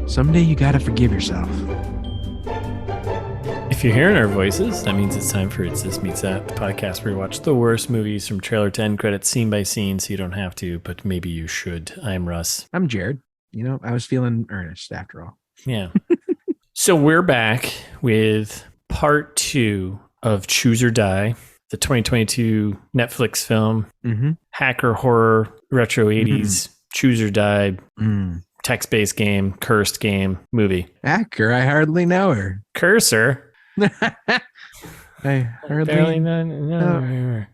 Someday you gotta forgive yourself. If you're hearing our voices, that means it's time for It's This Meets That, the podcast where we watch the worst movies from trailer to end credits, scene by scene, so you don't have to, but maybe you should. I'm Russ. I'm Jared. You know, I was feeling earnest after all. Yeah. So we're back with part 2 of Choose or Die, the 2022 Netflix film, hacker horror, retro 80s, Choose or Die, text-based game, cursed game, movie. Hacker, I hardly know her. Cursor? I hardly Barely know her.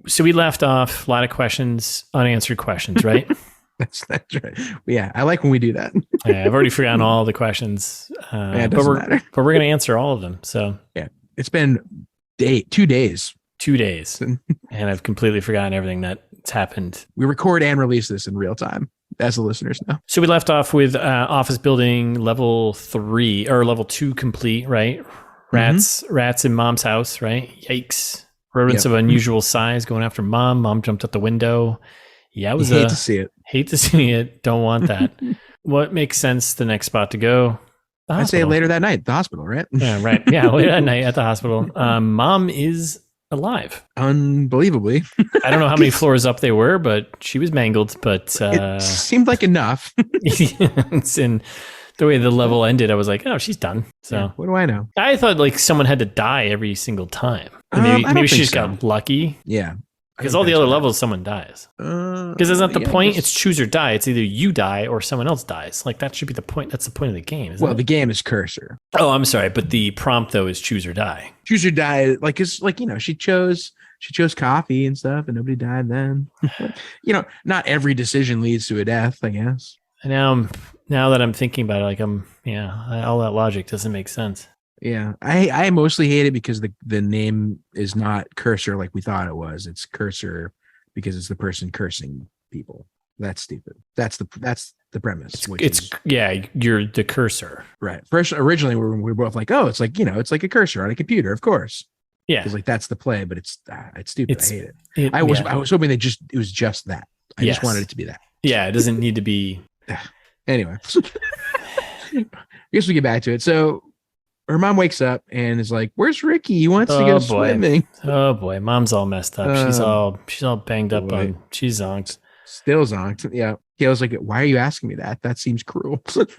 So we left off a lot of questions, unanswered questions, right? That's right. Yeah, I like when we do that. Yeah, I've already forgotten all the questions, it doesn't matter. But we're going to answer all of them. So yeah, it's been 2 days. 2 days, and I've completely forgotten everything that's happened. We record and release this in real time, as the listeners know. So we left off with office building level 3 or level 2 complete, right? Rats in mom's house, right? Yikes! Rodents of unusual size going after mom. Mom jumped out the window. Yeah, it was hate to see it. Hate to see it. Don't want that. What makes sense? The next spot to go? I'd say later that night, the hospital, right? Yeah, right. Yeah, later that night at the hospital. Mom is alive. Unbelievably. I don't know how many floors up they were, but she was mangled. But it seemed like enough. It's in the way the level ended. I was like, oh, she's done. So yeah, what do I know? I thought like someone had to die every single time. Maybe she just got lucky. Yeah. Because all the other levels, someone dies. Because that's not the point. It's choose or die. It's either you die or someone else dies. Like that should be the point. That's the point of the game. Isn't it? The game is Cursor. Oh, I'm sorry, but the prompt though is choose or die. Choose or die. Like it's like, you know, she chose coffee and stuff, and nobody died then. You know, not every decision leads to a death, I guess. And now that I'm thinking about it, like all that logic doesn't make sense. Yeah, I mostly hate it because the name is not Cursor like we thought it was. It's Cursor because it's the person cursing people. That's stupid. That's the premise. You're the cursor, right? First, originally we were both like, oh, it's like, you know, it's like a cursor on a computer, of course. Yeah, because like that's the play, but it's stupid. I hate it. I was hoping it was just that. I just wanted it to be that. Yeah, it doesn't need to be. Anyway, I guess we get back to it. So. Her mom wakes up and is like, "Where's Ricky? He wants to go swimming." Oh boy, mom's all messed up. She's all banged up she's zonked. Still zonked. Yeah. Kayla's like, "Why are you asking me that? That seems cruel." It's like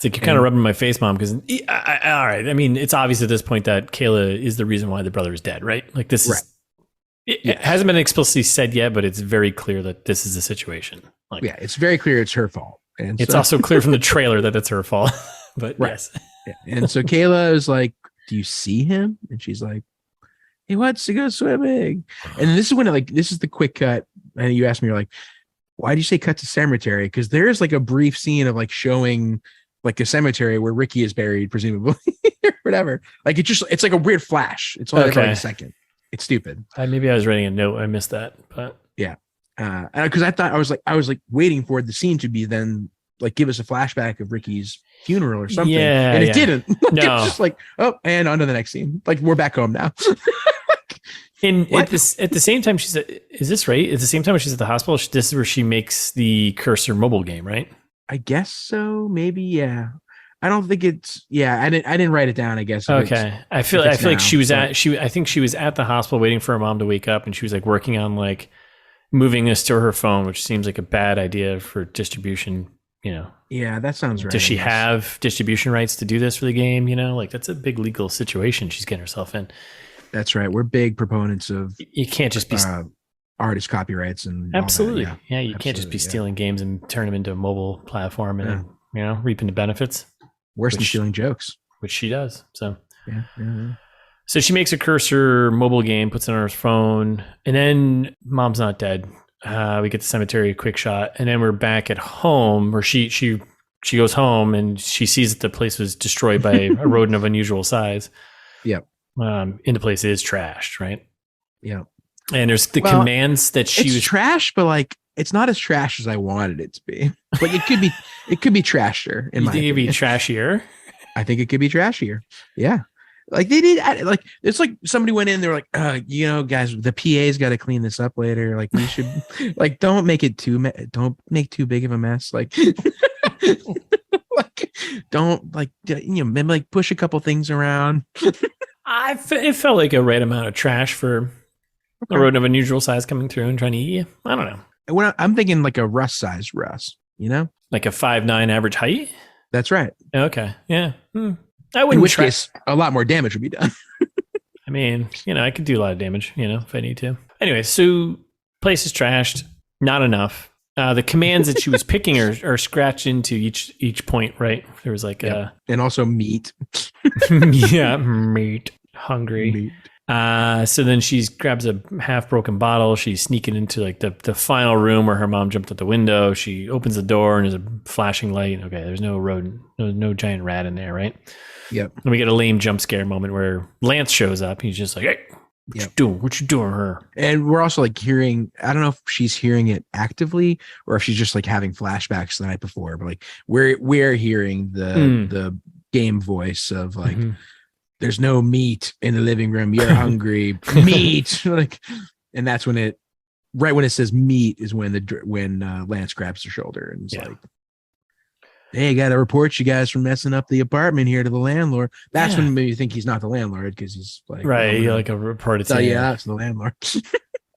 you're kind of rubbing my face, Mom, because all right. I mean, it's obvious at this point that Kayla is the reason why the brother is dead, right? Like this is it hasn't been explicitly said yet, but it's very clear that this is the situation. Like, yeah, it's very clear it's her fault. And it's also clear from the trailer that it's her fault. But yes. Yeah. And so Kayla is like, "Do you see him?" And she's like, "He wants to go swimming." And this is when this is the quick cut. And you asked me, you're like, "Why do you say cut to cemetery?" Because there's like a brief scene of like showing like a cemetery where Ricky is buried, presumably, or whatever. Like it's like a weird flash. It's only for like a second. It's stupid. Maybe I was writing a note. I missed that, but yeah. Because I thought I was waiting for the scene to be then like give us a flashback of Ricky's funeral or something. Yeah, and it didn't. No. It was just like, oh, and on to the next scene. Like we're back home now. At the same time, is this right? At the same time she's at the hospital, this is where she makes the Cursor mobile game, right? I guess so. Maybe, yeah. I don't think it's. Yeah, I didn't write it down. I guess. Okay, I feel like I think she was at the hospital waiting for her mom to wake up, and she was like working on like moving this to her phone, which seems like a bad idea for distribution. You know. Yeah, that sounds right. Does she have distribution rights to do this for the game? You know, like that's a big legal situation she's getting herself in. That's right. We're big proponents of. You can't just be artist copyrights and absolutely. All that. Yeah, you can't just be stealing games and turn them into a mobile platform and reaping the benefits. Worse than stealing jokes, which she does. So yeah. So she makes a Cursor mobile game, puts it on her phone, and then mom's not dead. We get the cemetery, a quick shot, and then we're back at home where she goes home and she sees that the place was destroyed by a rodent of unusual size. Yep. And the place is trashed, right? Yeah. And there's the commands that she was trash, but like it's not as trash as I wanted it to be. Like it could be trashier. You think it'd be trashier? I think it could be trashier. Yeah. Like they did, like it's like somebody went in. They're like, guys, the PA's got to clean this up later. Like we should, like, don't make too big of a mess. Like, like don't maybe like push a couple things around. It felt like a right amount of trash for a rodent of unusual size coming through and trying to eat you. I don't know. When I'm thinking like a Russ size Russ, like a 5'9" average height. That's right. Okay, yeah. I wouldn't. In which case, a lot more damage would be done. I mean, I could do a lot of damage, if I need to. Anyway, so place is trashed. Not enough. The commands that she was picking are scratched into each point, right? There was like and also meat. Yeah, meat. Hungry. Meat. So then she grabs a half broken bottle. She's sneaking into like the final room where her mom jumped out the window. She opens the door and there's a flashing light. Okay, there's no rodent, no giant rat in there, right? Yep. And we get a lame jump scare moment where Lance shows up. He's just like, "Hey, what you doing? What you doing, her?" And we're also like hearing. I don't know if she's hearing it actively or if she's just like having flashbacks the night before. But like we're hearing the game voice of like. Mm-hmm. There's no meat in the living room. You're hungry. Meat. Like, and that's when it says meat is when Lance grabs her shoulder and it's like, hey, I got to report you guys for messing up the apartment here to the landlord. That's when you think he's not the landlord because he's like, right. You're like a report. It's it's the landlord.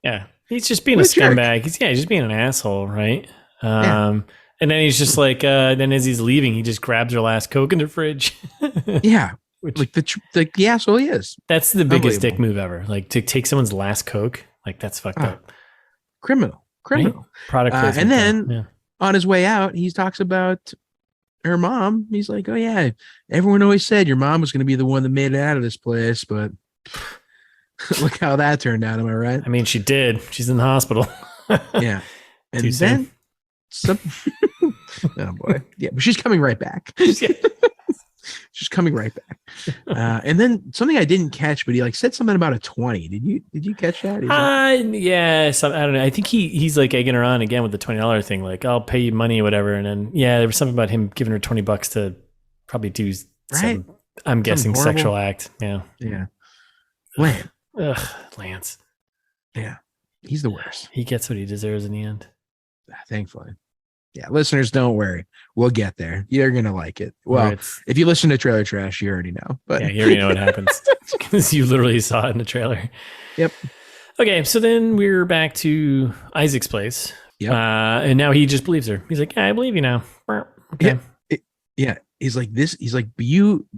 Yeah. He's just being a scumbag. He's just being an asshole. Right. And then he's just like, then as he's leaving, he just grabs her last Coke in the fridge. Yeah. Like the asshole he is. That's the biggest dick move ever. Like to take someone's last Coke, like that's fucked up. Criminal. Right? Product placement. And then on his way out, he talks about her mom. He's like, "Oh yeah, everyone always said your mom was going to be the one that made it out of this place, but look how that turned out. Am I right?" I mean, she did. She's in the hospital. Yeah, and then oh boy, yeah, but she's coming right back. She's coming right back. And then something I didn't catch, but he like said something about a 20. Did you catch that? Yes. I don't know. I think he's like egging her on again with the $20 thing. Like, I'll pay you money or whatever. And then, there was something about him giving her $20 to probably do some, I'm guessing, sexual act. Yeah. Yeah. Lance. Ugh, Lance. Yeah. He's the worst. He gets what he deserves in the end. Thankfully. Yeah, listeners, don't worry. We'll get there. You're going to like it. Well, if you listen to Trailer Trash, you already know. But you already know what happens because you literally saw it in the trailer. Yep. Okay, so then we're back to Isaac's place. Yep. And now he just believes her. He's like, I believe you now. Okay. Yeah. He's like, this. He's like, you.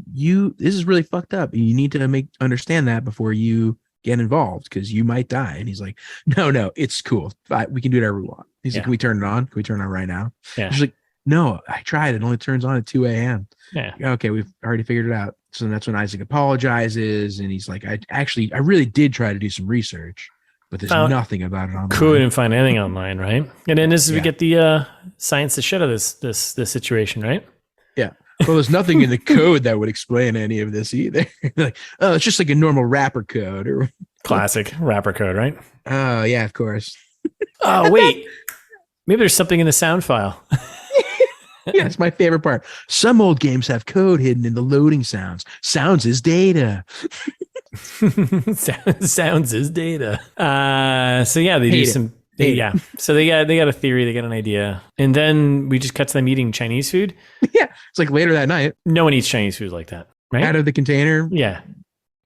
This is really fucked up. You need to understand that before you get involved because you might die. And he's like, no, it's cool. We can do whatever we want. He's like, can we turn it on? Can we turn it on right now? Yeah. She's like, no, I tried. It only turns on at 2 a.m. Yeah. Okay, we've already figured it out. So that's when Isaac apologizes. And he's like, I really did try to do some research, but there's nothing about it online. Couldn't find anything online, right? And then we get the science the shit out of this situation, right? Yeah. Well, there's nothing in the code that would explain any of this either. Like, oh, it's just like a normal wrapper code or classic wrapper code, right? Oh, yeah, of course. Oh, wait. Maybe there's something in the sound file. Yeah, it's my favorite part. Some old games have code hidden in the loading sounds. Sounds is data. Sounds is data. So yeah, they do some. So they got a theory, they got an idea, and then we just cut to them eating Chinese food. Yeah, it's like later that night. No one eats Chinese food like that, right? Out of the container. Yeah.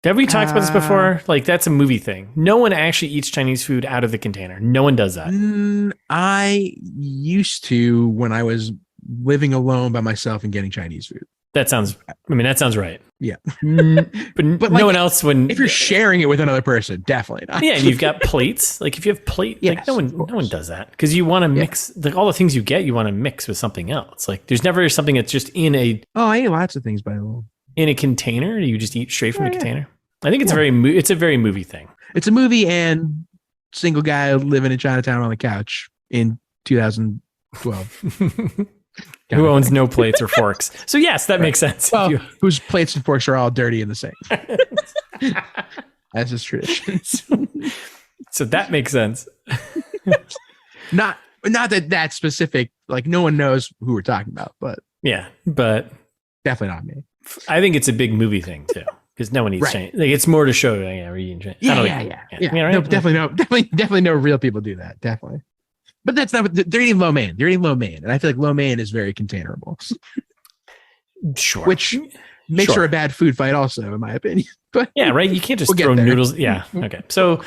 Have we talked about this before? Like that's a movie thing. No one actually eats Chinese food out of the container. No one does that. I used to when I was living alone by myself and getting Chinese food. That sounds right. Yeah. But no like, one else if you're sharing it with another person, definitely not. Yeah, and you've got plates. Like if you have plate, like no one does that. Because you want to mix like all the things you get, you want to mix with something else. Like there's never something that's just in a I eat lots of things by the way. In a container, you just eat straight from the container. I think it's a very movie thing. It's a movie and single guy living in Chinatown on the couch in 2012. Who owns no plates or forks. So yes, that makes sense. Well, whose plates and forks are all dirty in the sink. That's his tradition. So that makes sense. Not that specific, like no one knows who we're talking about, but yeah, but definitely not me. I think it's a big movie thing too. because no one eats Chinese. Like, it's more to show. Yeah, we're eating Chinese. Yeah. No, definitely no real people do that. Definitely. But that's not. They're eating lo mein. They're eating lo mein, and I feel like lo mein is very containerable. Sure. Which makes for a bad food fight, also, in my opinion. But yeah, right. You can't just throw noodles. Yeah. Okay. So.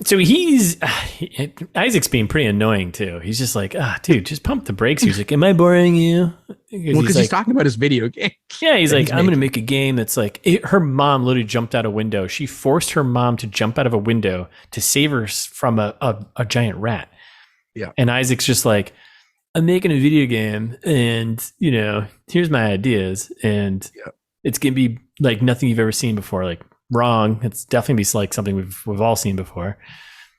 So Isaac's being pretty annoying too. He's just like, dude, just pump the brakes. He's like, am I boring you? Because he's talking about his video game. Yeah, he's like, I'm going to make a game that's like, her mom literally jumped out a window. She forced her mom to jump out of a window to save her from a giant rat. Yeah. And Isaac's just like, I'm making a video game and, here's my ideas. And it's going to be like nothing you've ever seen before. Like, wrong. It's definitely like something we've all seen before.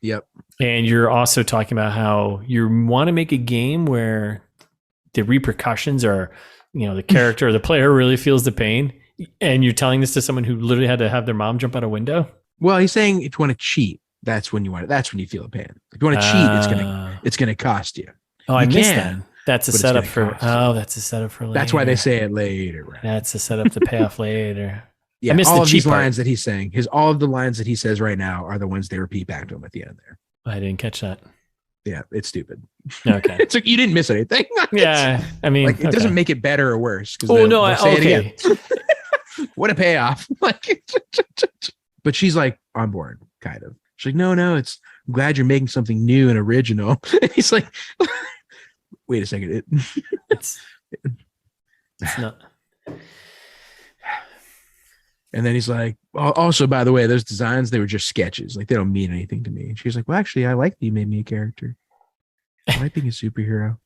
Yep. And you're also talking about how you want to make a game where the repercussions are, the character or the player really feels the pain. And you're telling this to someone who literally had to have their mom jump out a window. Well, he's saying if you want to cheat, that's when you want it. That's when you feel the pain. If you want to cheat, it's gonna cost you. Oh, I missed that. That's a setup for. Oh, that's a setup for later. That's why they say it later. Right? That's a setup to pay off later. Yeah, all of these lines that he's saying, all of the lines that he says right now are the ones they repeat back to him at the end there. I didn't catch that. Yeah, it's stupid. Okay. It's like you didn't miss anything. Yeah, I mean, like, it doesn't make it better or worse. Okay. What a payoff. But she's like on board, kind of. She's like, no, I'm glad you're making something new and original. And he's like, wait a second. It's not. And then he's like, also, by the way, those designs, they were just sketches. Like, they don't mean anything to me. And she's like, well, actually, I like that you made me a character. I like being a superhero.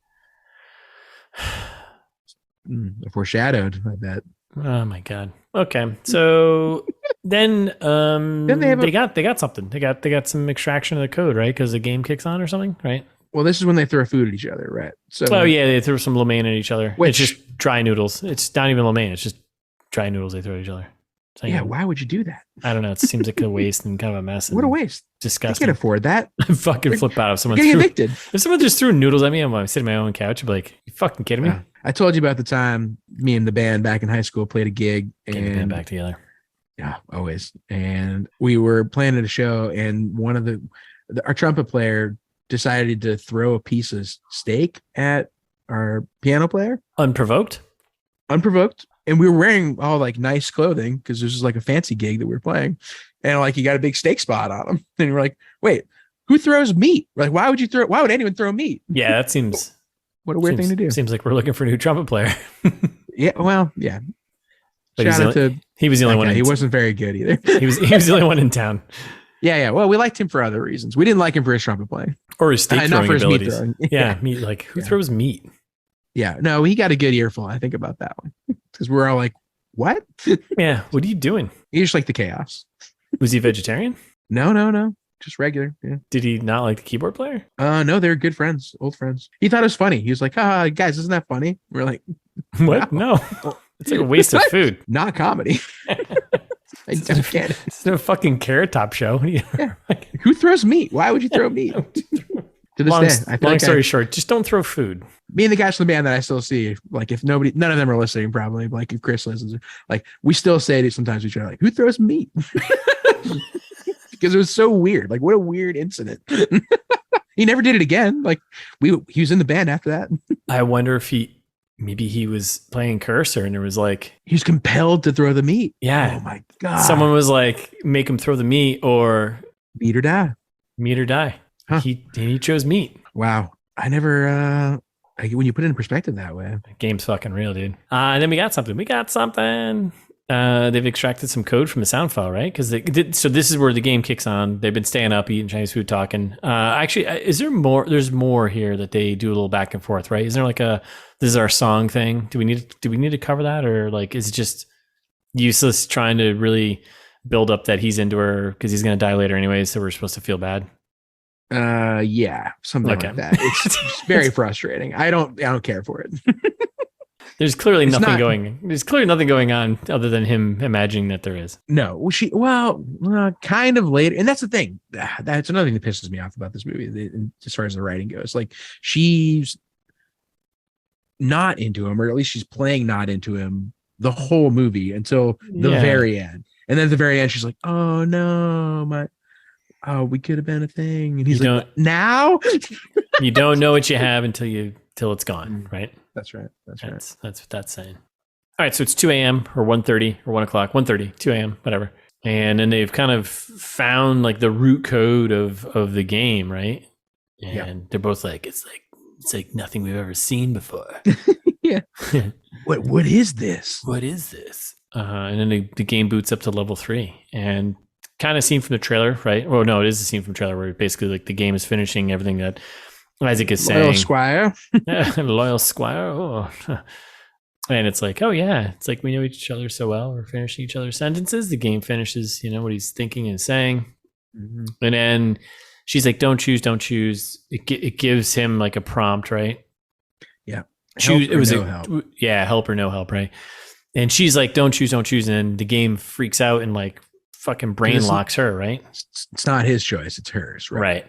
Foreshadowed, I bet. Oh my God. Okay. So then they got something. They got some extraction of the code, right? Because the game kicks on or something, right? Well, this is when they throw food at each other, right? So they throw some lo mein at each other. It's just dry noodles. It's not even lo mein. It's just dry noodles they throw at each other. So, why would you do that? I don't know. It seems like a waste and kind of a mess. What a waste. Disgusting. I can't afford that. I fucking flip out if someone just threw noodles at me. I'm sitting on my own couch. I'd be like, you fucking kidding me? I told you about the time me and the band back in high school played a gig. Getting the band back together. Yeah, always. And we were playing at a show, and one of our trumpet player decided to throw a piece of steak at our piano player. Unprovoked. And we were wearing all like nice clothing because this was like a fancy gig that we were playing. And like, he got a big steak spot on him. And we're like, wait, who throws meat? Like, why would anyone throw meat? Yeah, that seems. What a weird thing to do. Seems like we're looking for a new trumpet player. Yeah, well, yeah. But he was the only one. He wasn't very good either. he was the only one in town. Yeah. Well, we liked him for other reasons. We didn't like him for his trumpet playing or his steak throwing abilities. Meat throwing. Yeah, meat. Like, who throws meat? Yeah, no, he got a good earful, I think, about that one. Because we're all like, what? Yeah, what are you doing? He just liked the chaos. Was he vegetarian? No. Just regular. Yeah. Did he not like the keyboard player? No, they're good friends, old friends. He thought it was funny. He was like, guys, isn't that funny? We're like, what? Wow. No. It's like a waste of food. Not comedy. I don't get it. It's no fucking Carrot Top show. Yeah. Who throws meat? Why would you throw meat? To this day. Long story short, just don't throw food. Me and the guys from the band that I still see, like, if none of them are listening, probably, like, if Chris listens, like, we still say it sometimes. We try, like, who throws meat? Because it was so weird. Like, what a weird incident. He never did it again. Like, he was in the band after that. I wonder if maybe he was playing Cursor and it was like, he was compelled to throw the meat. Yeah. Oh my God. Someone was like, make him throw the meat or meat or die. Huh. He chose meat. Wow. I never, when you put it in perspective that way. The game's fucking real, dude. And then we got something. They've extracted some code from the sound file, right? Because so this is where the game kicks on. They've been staying up, eating Chinese food, talking. Actually, is there more? There's more here that they do a little back and forth, right? Is there like this is our song thing? Do we need to cover that, or like is it just useless trying to really build up that he's into her because he's going to die later anyway, so we're supposed to feel bad? Yeah, something like that. It's very frustrating. I don't care for it. There's clearly nothing going on other than him imagining that there is. No, kind of later. And that's the thing. That's another thing that pisses me off about this movie, as far as the writing goes. Like, she's not into him, or at least she's playing not into him the whole movie until the very end. And then at the very end, she's like, "Oh no, we could have been a thing." And he's like, "Now?" You don't know what you have until it's gone, right? That's right. That's what that's saying. All right, so it's 2 a.m. or 1:30 or 1 o'clock, 1:30, 2 a.m., whatever. And then they've kind of found like the root code of the game, right? And they're both like, it's like nothing we've ever seen before. Yeah. What is this? What is this? And then the game boots up to level 3, and kind of seen from the trailer, right? Well, no, it is a scene from the trailer where basically like the game is finishing everything that Isaac is saying. Loyal Squire. Loyal Squire. Oh. And it's like, oh yeah, it's like we know each other so well. We're finishing each other's sentences. The game finishes, what he's thinking and saying. Mm-hmm. And then she's like, don't choose. It gives him like a prompt, right? Yeah. Choose. It was help. Yeah, help or no help, right? And she's like, don't choose. And then the game freaks out and like fucking brain locks her, right? It's not his choice. It's hers, right?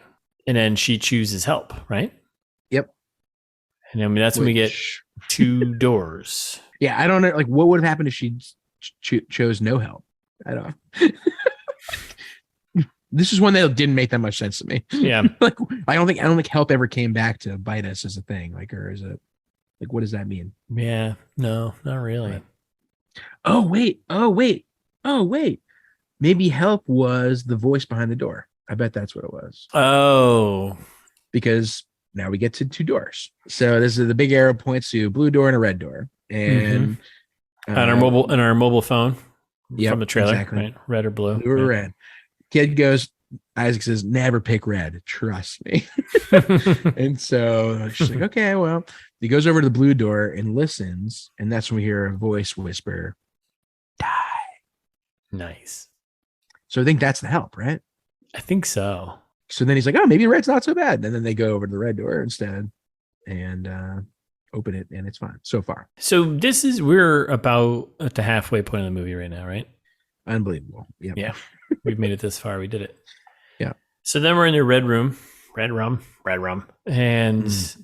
And then she chooses help, right? Yep. And I mean, that's when we get 2 doors. Yeah, I don't know. Like, what would have happened if she chose no help? I don't know. This is one that didn't make that much sense to me. Yeah. Like, I don't think help ever came back to bite us as a thing. Like, or is it like, what does that mean? Yeah. No, not really. Oh, wait. Maybe help was the voice behind the door. I bet that's what it was. Oh. Because now we get to 2 doors. So this is the big arrow points to a blue door and a red door. And on our mobile phone from the trailer, exactly. Right? Red or blue. Blue or red. Kid goes, Isaac says, never pick red. Trust me. And so she's like, okay, well, he goes over to the blue door and listens. And that's when we hear a voice whisper, die. Nice. So I think that's the help, right? I think so. So then he's like, oh, maybe red's not so bad. And then they go over to the red door instead and open it, and it's fine so far. So we're about at the halfway point of the movie right now, right? Unbelievable. Yep. Yeah. We've made it this far. We did it. Yeah. So then we're in the red room. And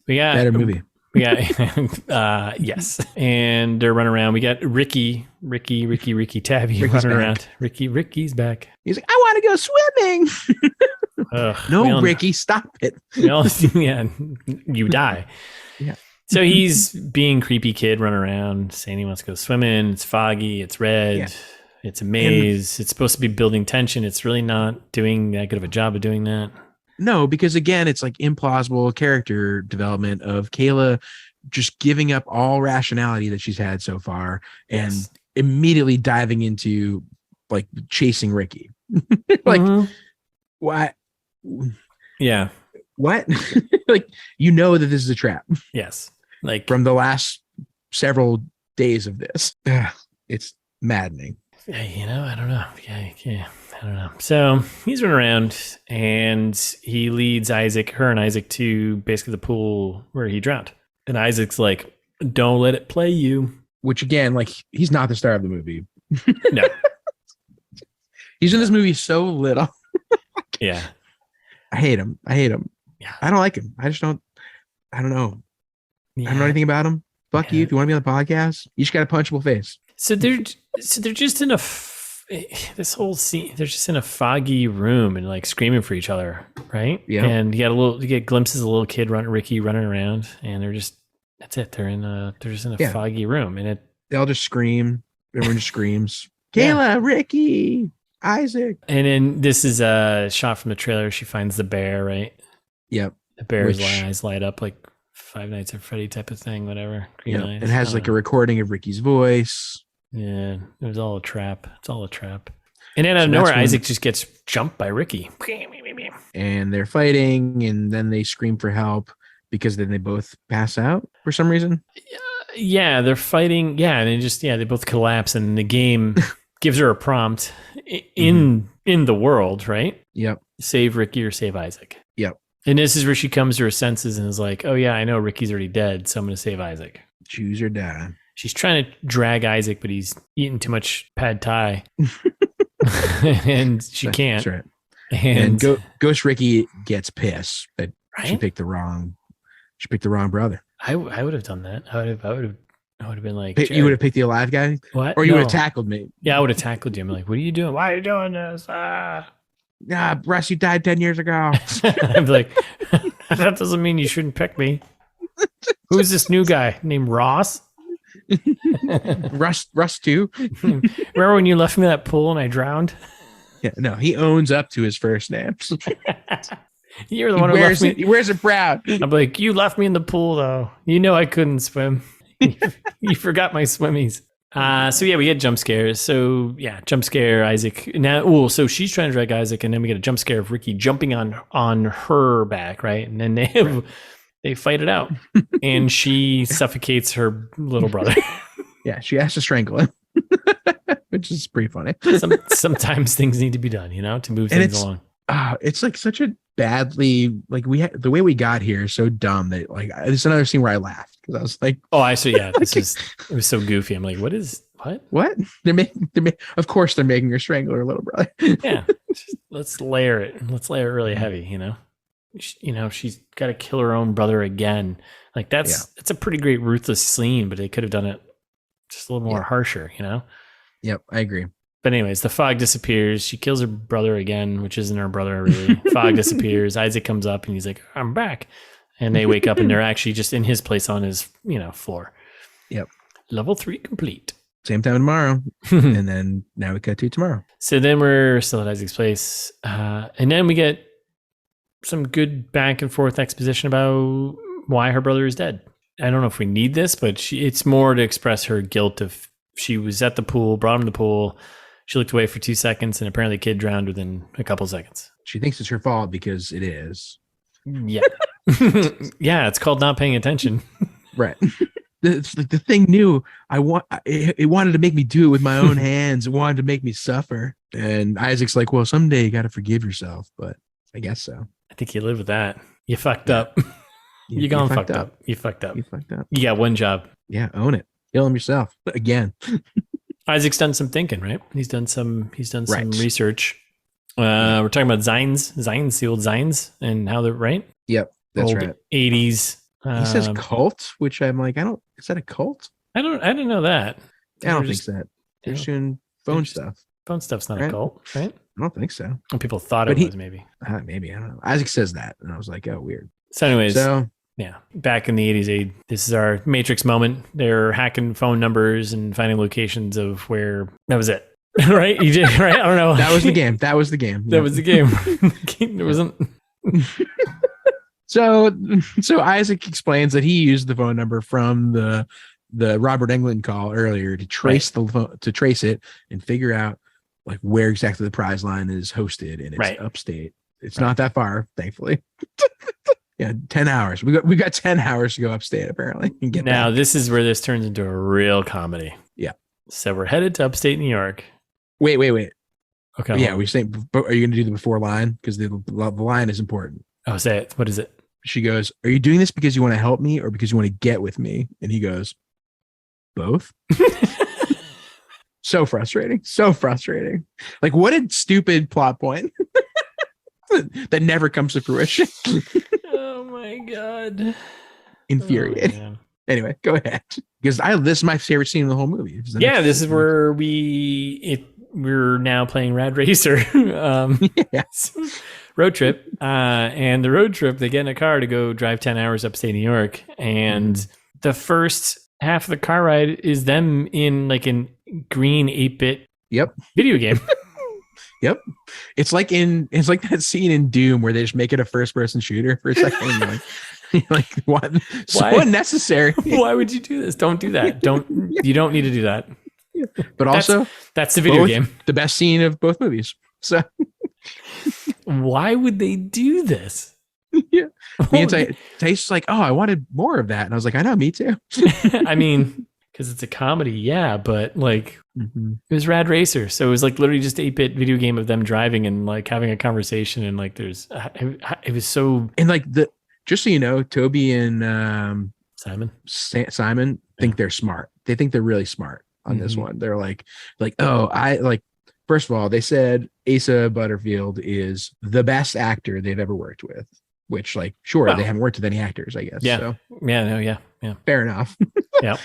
we got better movie. We got yes. And they're running around. We got Ricky Tabby Ricky's running around. Ricky's back. He's like, I want to go swimming. No, Ricky, stop it. You die. Yeah. So he's being creepy kid running around saying he wants to go swimming. It's foggy. It's red. Yeah. It's a maze. It's supposed to be building tension. It's really not doing that good of a job of doing that. No, because again, it's like implausible character development of Kayla just giving up all rationality that she's had so far and immediately diving into like chasing Ricky. Like, why? Yeah. What? Like, that this is a trap. Yes. Like from the last several days of this. It's maddening. I don't know. Yeah. I don't know. So he's running around and he leads her and Isaac to basically the pool where he drowned. And Isaac's like, don't let it play you. Which again, like, he's not the star of the movie. No. He's in this movie so little. Yeah. I hate him. Yeah. I don't like him. I don't know. Yeah. I don't know anything about him. Fuck you. If you want to be on the podcast, you just got a punchable face. So they're just in this whole scene. They're just in a foggy room and like screaming for each other, right? Yeah. And you get glimpses of a little kid Ricky running around, and that's it. They're just in a foggy room, and they all just scream. Everyone just screams, Kayla, Ricky, Isaac. And then this is a shot from the trailer. She finds the bear, right? Yep. The bear's eyes light up like Five Nights at Freddy type of thing, whatever. Green eyes. It has like a recording of Ricky's voice. Yeah, it was all a trap. It's all a trap. And then out of nowhere, Isaac just gets jumped by Ricky. And they're fighting, and then they scream for help because then they both pass out for some reason. Yeah, they're fighting. Yeah, and they both collapse, and the game gives her a prompt in the world, right? Yep. Save Ricky or save Isaac. Yep. And this is where she comes to her senses and is like, oh yeah, I know Ricky's already dead, so I'm going to save Isaac. Choose or die. She's trying to drag Isaac, but he's eating too much pad thai. And she can't. That's right. And Ghost Ricky gets pissed that she picked the wrong brother. I would have done that. I would have I would have been like, you would have picked the alive guy? What? Or you would have tackled me? Yeah, I would have tackled you. I'm like, what are you doing? Why are you doing this? Russ, you died 10 years ago. I'd be like, that doesn't mean you shouldn't pick me. Who's this new guy named Ross? Russ too. Remember when you left me in that pool and I drowned? Yeah, no, he owns up to his first name. You're the one who left me. He wears it proud. I'm like, you left me in the pool though. You know I couldn't swim. You forgot my swimmies. So yeah, we get jump scares. So yeah, jump scare Isaac. Now, so she's trying to drag Isaac, and then we get a jump scare of Ricky jumping on her back, right? And then they fight it out, and she suffocates her little brother. Yeah, she has to strangle him, which is pretty funny. Sometimes things need to be done, to move things along. It's like such a badly the way we got here is so dumb that it's another scene where I laughed because I was like, oh, I see. Yeah, it was so goofy. I'm like, what? They're making of course they're making her strangle her little brother. Yeah, let's layer it. Let's layer it really heavy. She's got to kill her own brother again. Like that's a pretty great ruthless scene, but they could have done it just a little more harsher. Yep, I agree. But anyways, the fog disappears. She kills her brother again, which isn't her brother really. Fog disappears. Isaac comes up and he's like, I'm back. And they wake up and they're actually just in his place on his, floor. Yep. Level 3 complete. Same time tomorrow. And then now we cut to tomorrow. So then we're still at Isaac's place. And then we get some good back and forth exposition about why her brother is dead. I don't know if we need this, but it's more to express her guilt of she was at the pool, brought him to the pool. She looked away for 2 seconds, and apparently the kid drowned within a couple seconds. She thinks it's her fault because it is. Yeah. Yeah, it's called not paying attention. Right. It's like the thing knew it wanted to make me do it with my own hands. It wanted to make me suffer. And Isaac's like, well, someday you got to forgive yourself, but I guess so. I think you live with that. You fucked up. You gone fucked up. You fucked up. You fucked up. You got one job. Yeah, own it. Kill him yourself again. Isaac's done some thinking, right? He's done some research. We're talking about Zines, the old Zines, and how they're right. Yep, that's old right. 80s. He says cult, which I'm like, is that a cult? I didn't know that. I don't think that. They're doing phone stuff. Phone stuff's not a cult, right? I don't think so. Well, people thought it was maybe. Maybe, I don't know. Isaac says that, and I was like, oh, weird. So anyways, yeah, back in the 80s, this is our Matrix moment. They're hacking phone numbers and finding locations of where that was it. Right? You did, right? I don't know. That was the game. That was the game. There wasn't. So Isaac explains that he used the phone number from the Robert Englund call earlier to trace trace it and figure out like where exactly the prize line is hosted, and it's upstate. It's not that far, thankfully. Yeah, 10 hours. We got 10 hours to go upstate apparently. And get now back. This is where this turns into a real comedy. Yeah. So we're headed to upstate New York. Wait. Okay. Yeah, we're saying. Are you going to do the before line because the line is important? Oh, say it. What is it? She goes, "Are you doing this because you want to help me or because you want to get with me?" And he goes, "Both." So frustrating. Like, what a stupid plot point that never comes to fruition. Oh my god. Infuriating. Oh, anyway, go ahead. Because this is my favorite scene in the whole movie. This is where we're now playing Rad Racer. Yes. Road trip. And the road trip, they get in a car to go drive 10 hours upstate New York. And the first half of the car ride is them in like an green 8-bit video game. Yep. It's like that scene in Doom where they just make it a first person shooter for a second. And you're like what? So unnecessary. Why would you do this? Don't do that. You don't need to do that. Yeah. But also that's the video game. The best scene of both movies. So why would they do this? Yeah. Me and Taste's like, oh, I wanted more of that. And I was like, I know, me too. I mean, because it's a comedy, yeah, but like it was Rad Racer, so it was like literally just 8-bit video game of them driving and like having a conversation, and like it was so, and like just so you know, Toby and Simon think they're smart. They think they're really smart on this one. They're like first of all, they said Asa Butterfield is the best actor they've ever worked with. which like, sure, they haven't worked with any actors, I guess. Yeah. So. Yeah. Fair enough. Yeah.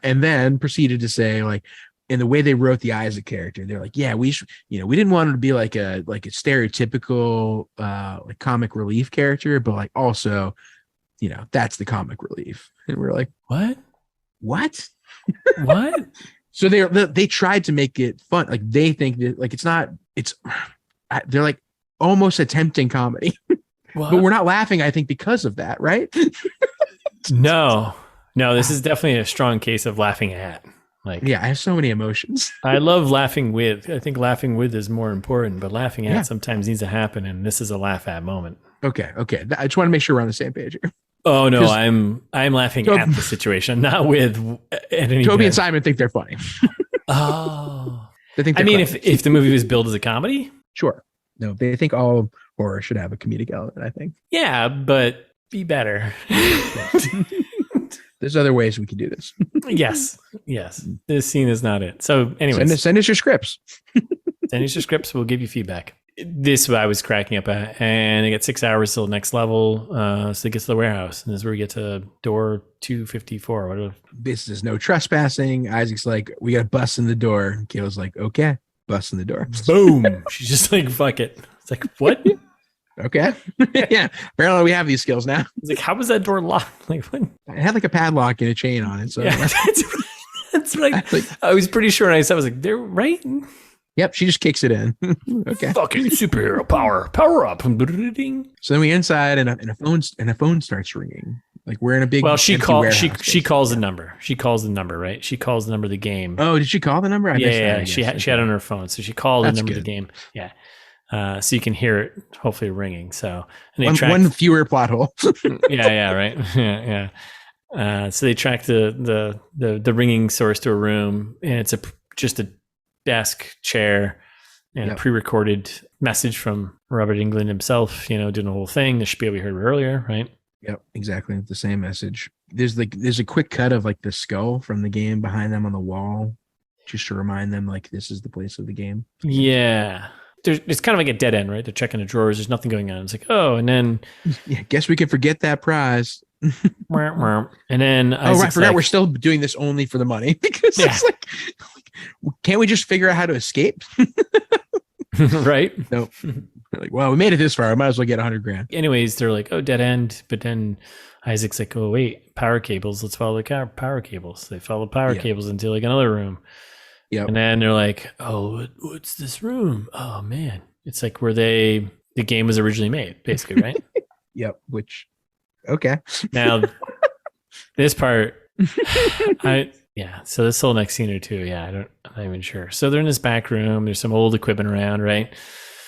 And then proceeded to say like, in the way they wrote the Isaac character, they're like, yeah, we didn't want him to be like a stereotypical like comic relief character, but like also, that's the comic relief. And we're like, what? So they tried to make it fun. Like they think that like they're like almost attempting comedy, but we're not laughing. I think because of that, right? No, this is definitely a strong case of laughing at. Like, yeah, I have so many emotions. I love laughing with. I think laughing with is more important, but laughing at sometimes needs to happen, and this is a laugh at moment. Okay. I just want to make sure we're on the same page here. Oh no, I'm laughing at the situation, not with any. Toby and Simon think they're funny. Oh, they think. I mean, if the movie was billed as a comedy, sure. No, they think all horror should have a comedic element. I think. Yeah, but be better. There's other ways we can do this. Yes. This scene is not it. So, anyways, send us your scripts. Send us your scripts. We'll give you feedback. This I was cracking up at, and they get 6 hours till the next level. So they get to the warehouse, and this is where we get to door 254. Whatever. This is no trespassing. Isaac's like, we got to bust in the door. Kayla's like, okay, bust in the door. Boom. She's just like, fuck it. It's like, what? Okay. Yeah. Apparently we have these skills now. It's like, how was that door locked? Like, what? It had like a padlock and a chain on it. So yeah, that's what I was pretty sure. And I was like, they're right. Yep. She just kicks it in. Okay. Fucking superhero power up. So then we inside and a phone starts ringing. Like we're in a big. Well, she calls the number. She calls the number, right? She calls the number of the game. Oh, did she call the number? Yeah. She had on her phone. So she called the number of the game. Yeah. So you can hear it, hopefully ringing. So and they one fewer plot hole. yeah, right. Yeah. So they track the ringing source to a room, and it's just a desk, chair, and a pre-recorded message from Robert Englund himself. Doing the whole thing. The spiel we heard earlier, right? Yep, exactly the same message. There's a quick cut of like the skull from the game behind them on the wall, just to remind them like this is the place of the game. Yeah. It's kind of like a dead end, right? They're checking the drawers. There's nothing going on. It's like, oh, and then... Yeah, guess we can forget that prize. And then... I forgot we're still doing this only for the money. Because it's like, can't we just figure out how to escape? Right? No. Like, well, we made it this far. I might as well get $100,000. Anyways, they're like, oh, dead end. But then Isaac's like, oh, wait, power cables. Let's follow the power cables. They follow power cables into like another room. Yep. And then they're like, oh, what's this room? Oh, man. It's like where the game was originally made, basically, right? Yep. Which, okay. Now, this part, so this whole next scene or two, I'm not even sure. So they're in this back room. There's some old equipment around, right?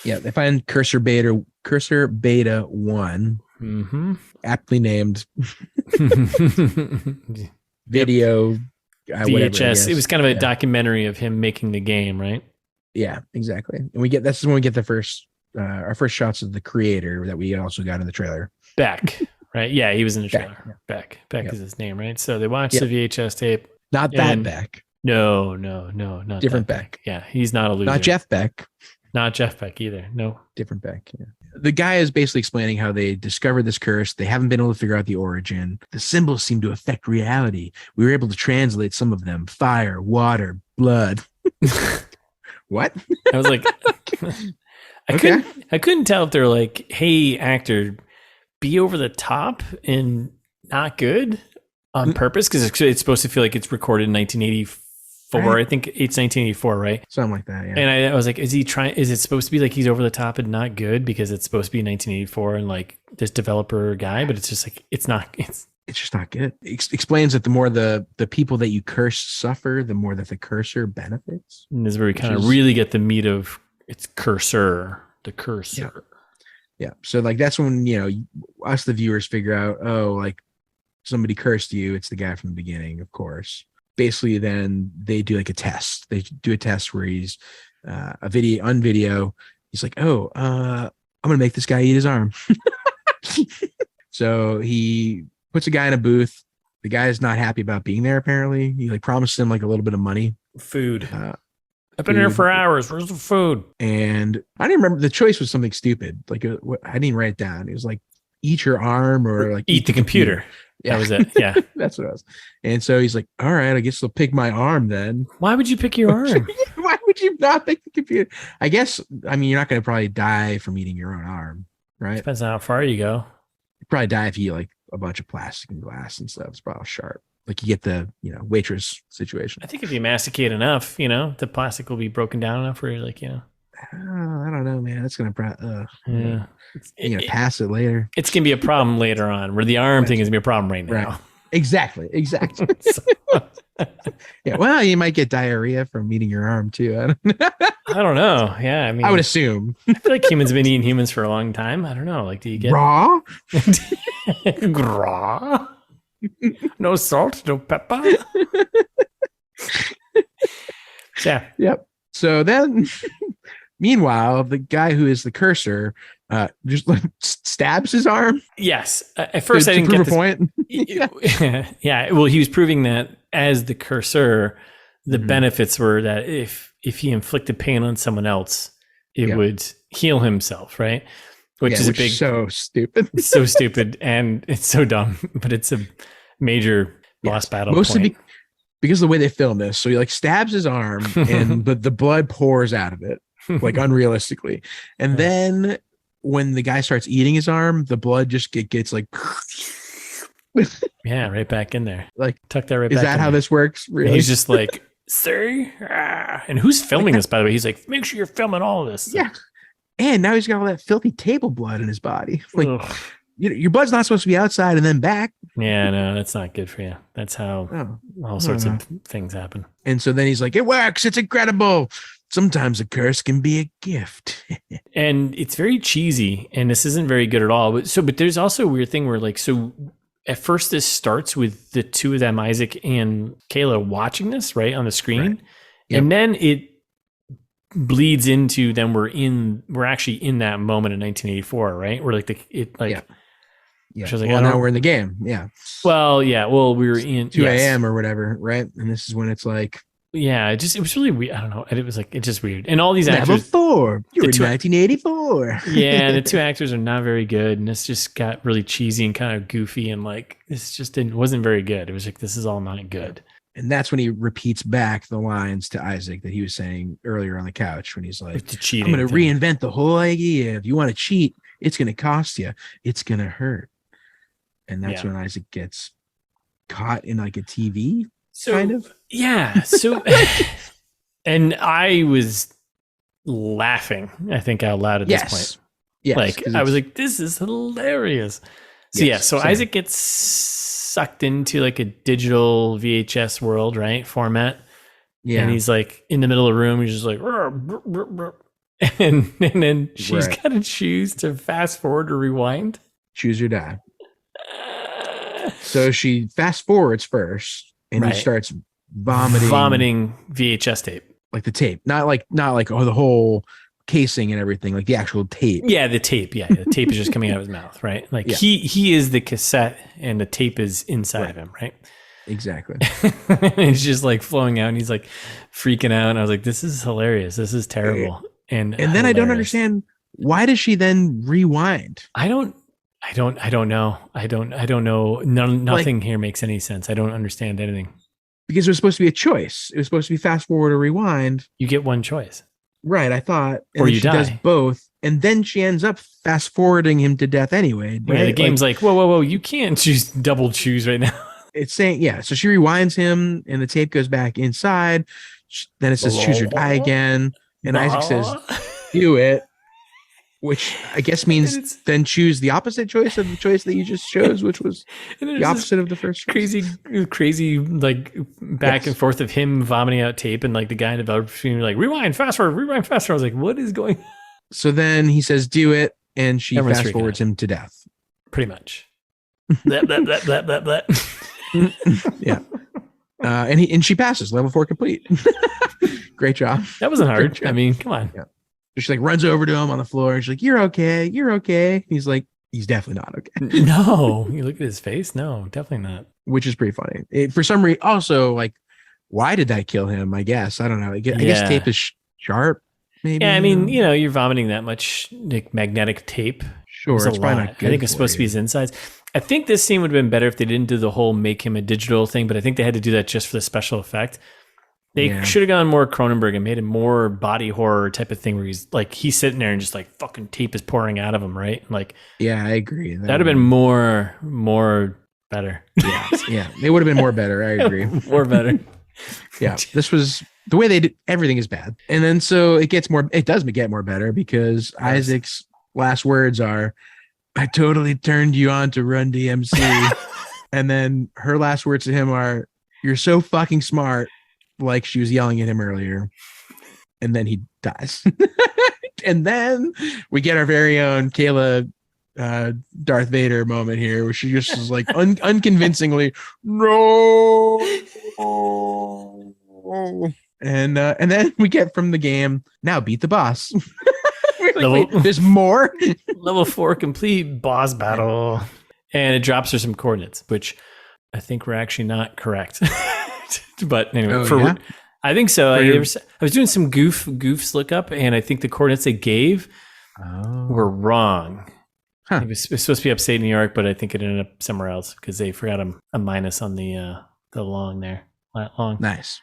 Yeah. They find Cursor Beta 1, aptly named video. VHS. It was kind of a documentary of him making the game, right? Yeah, exactly. And this is when we get the first our first shots of the creator that we also got in the trailer. Beck, right? Yeah, he was in the trailer. Beck is his name, right? So they watched the VHS tape. Not that Beck. No, not different Beck. Yeah, he's not a loser. Not Jeff Beck. Not Jeff Beck either. No, different Beck. Yeah. The guy is basically explaining how they discovered this curse. They haven't been able to figure out the origin. The symbols seem to affect reality. We were able to translate some of them: fire, water, blood. What? I was like, I couldn't tell if they're like, hey, actor, be over the top and not good on purpose, because it's supposed to feel like it's recorded in 1984. Right. I think it's 1984, right? Something like that, yeah. And I was like, is it supposed to be like he's over the top and not good because it's supposed to be 1984 and like this developer guy, but it's just like, it's just not good. Explains that the more the people that you curse suffer, the more that the cursor benefits. And this is where we kind of really get the meat of the cursor. Yeah. So like, that's when, us, the viewers, figure out, oh, like somebody cursed you. It's the guy from the beginning, of course. Basically, then they do like a test. They do a test where he's on video. He's like, oh, I'm going to make this guy eat his arm. So he puts a guy in a booth. The guy is not happy about being there, apparently. He like promised him like a little bit of money. Food. I've been here for hours. Where's the food? And I didn't remember. The choice was something stupid. Like I didn't write it down. It was like eat your arm or like eat the computer. Yeah. That was it. Yeah. That's what it was. And so he's like, all right, I guess they'll pick my arm then. Why would you pick your arm? Why would you not pick the computer? I guess, I mean, you're not going to probably die from eating your own arm, right? Depends on how far you go. You'd probably die if you eat like a bunch of plastic and glass and stuff. It's probably sharp. Like you get the, waitress situation. I think if you masticate enough, the plastic will be broken down enough where you're like, I don't know, man. That's going to, yeah. You're going to pass it later. It's going to be a problem later on where the arm thing is going to be a problem right now. Right. Exactly. Yeah. Well, you might get diarrhea from eating your arm too. I don't know. Yeah. I mean, I would assume. I feel like humans have been eating humans for a long time. I don't know. Like, do you get raw? Raw? No salt, no pepper. Yeah. Yep. So then, meanwhile, the guy who is the cursor just like stabs his arm. Yes. At first, I didn't prove get a point. Yeah. Well, he was proving that as the cursor, the benefits were that if he inflicted pain on someone else, it would heal himself, right? Which is a big, so stupid. It's so stupid, and it's so dumb, but it's a major boss battle. Mostly because of the way they film this. So he like stabs his arm, but the blood pours out of it, like unrealistically. And then when the guy starts eating his arm, the blood just gets like, right back in there. Like, tuck that right. Is back that how this works? Really? And he's just like, sir, and who's filming this? By the way, he's like, make sure you're filming all of this. Yeah. And now he's got all that filthy table blood in his body. Like, your blood's not supposed to be outside and then back. Yeah, no, that's not good for you. That's how all sorts of things happen. And so then he's like, it works. It's incredible. Sometimes a curse can be a gift. And it's very cheesy, and this isn't very good at all. But there's also a weird thing where, like, so at first this starts with the two of them, Isaac and Kayla, watching this right on the screen. Right. Yep. And then it bleeds into then we're actually in that moment in 1984, right? We're like yeah. Like, well, now we're in the game. Yeah. Well, yeah. Well, we were in 2 a.m. or whatever, right? And this is when it's like, yeah, it was really weird. I don't know. It was like, it's just weird. And all these actors. Before you were in 1984. Yeah, the two actors are not very good, and this just got really cheesy and kind of goofy, and like this just wasn't very good. It was like, this is all not good. And that's when he repeats back the lines to Isaac that he was saying earlier on the couch when he's like, I'm going to reinvent the whole idea. If you want to cheat, it's going to cost you. It's going to hurt. And that's when Isaac gets caught in like a TV, kind of. Yeah. So, and I was laughing, I think, out loud at this point. Yes. Like, I was like, this is hilarious. So Isaac gets sucked into like a digital VHS world, right? Format. Yeah. And he's like in the middle of the room. He's just like, rrr, rrr, rrr, rrr. And then she's got to choose to fast forward or rewind. Choose or die. So she fast forwards first, and he starts vomiting VHS tape, like the tape, not like the whole casing and everything, like the actual tape. Yeah, the tape. Yeah, the tape is just coming out of his mouth, right? Like he is the cassette, and the tape is inside of him, right? Exactly. It's just like flowing out, and he's like freaking out. And I was like, "This is hilarious. This is terrible." And then I don't understand, why does she then rewind? I don't know. I don't know. Nothing here makes any sense. I don't understand anything. Because it was supposed to be a choice. It was supposed to be fast forward or rewind. You get one choice. Right, I thought. Or you die. Does both. And then she ends up fast forwarding him to death anyway. Right? Yeah, the game's like, whoa. You can't double choose right now. It's saying, so she rewinds him and the tape goes back inside. Then it says choose or die again. And Isaac says, do it. Which I guess means then choose the opposite choice of the choice that you just chose, which was the opposite of the first choice. Crazy, like back and forth of him vomiting out tape, and like the guy in the bathroom like rewind faster. I was like, what is going on? So then he says, do it, and she fast forwards him to death. Pretty much. That. Yeah. And she passes level 4 complete. Great job. That wasn't hard. I mean, come on. Yeah. She like runs over to him on the floor and she's like, you're okay. He's like, he's definitely not okay. No, you look at his face. No, definitely not. Which is pretty funny. For some reason, also, like, why did that kill him? I guess. I don't know. I guess tape is sharp, maybe. Yeah, I mean, you're vomiting that much like magnetic tape. Sure, It was a it's probably lot. not good I think it's for supposed to be you. his insides. I think this scene would have been better if they didn't do the whole make him a digital thing, but I think they had to do that just for the special effect. They should have gone more Cronenberg and made it more body horror type of thing where he's sitting there and just like fucking tape is pouring out of him, right? Like, yeah, I agree. That'd have been more better. Yeah, it would have been more better. I agree. More better. Yeah, this was the way they did. Everything is bad, and then so it does get more better because Isaac's last words are, "I totally turned you on to Run DMC," and then her last words to him are, "You're so fucking smart," like she was yelling at him earlier, and then he dies, and then we get our very own Kayla. Darth Vader moment here where she just is like unconvincingly no, and then we get from the game now beat the boss. Like, there's more. Level 4 complete boss battle, and it drops her some coordinates, which I think were actually not correct. But anyway, I think so. I was doing some goofs lookup, and I think the coordinates they gave were wrong. Huh. It was supposed to be upstate New York, but I think it ended up somewhere else because they forgot a minus on the long there. Long. Nice.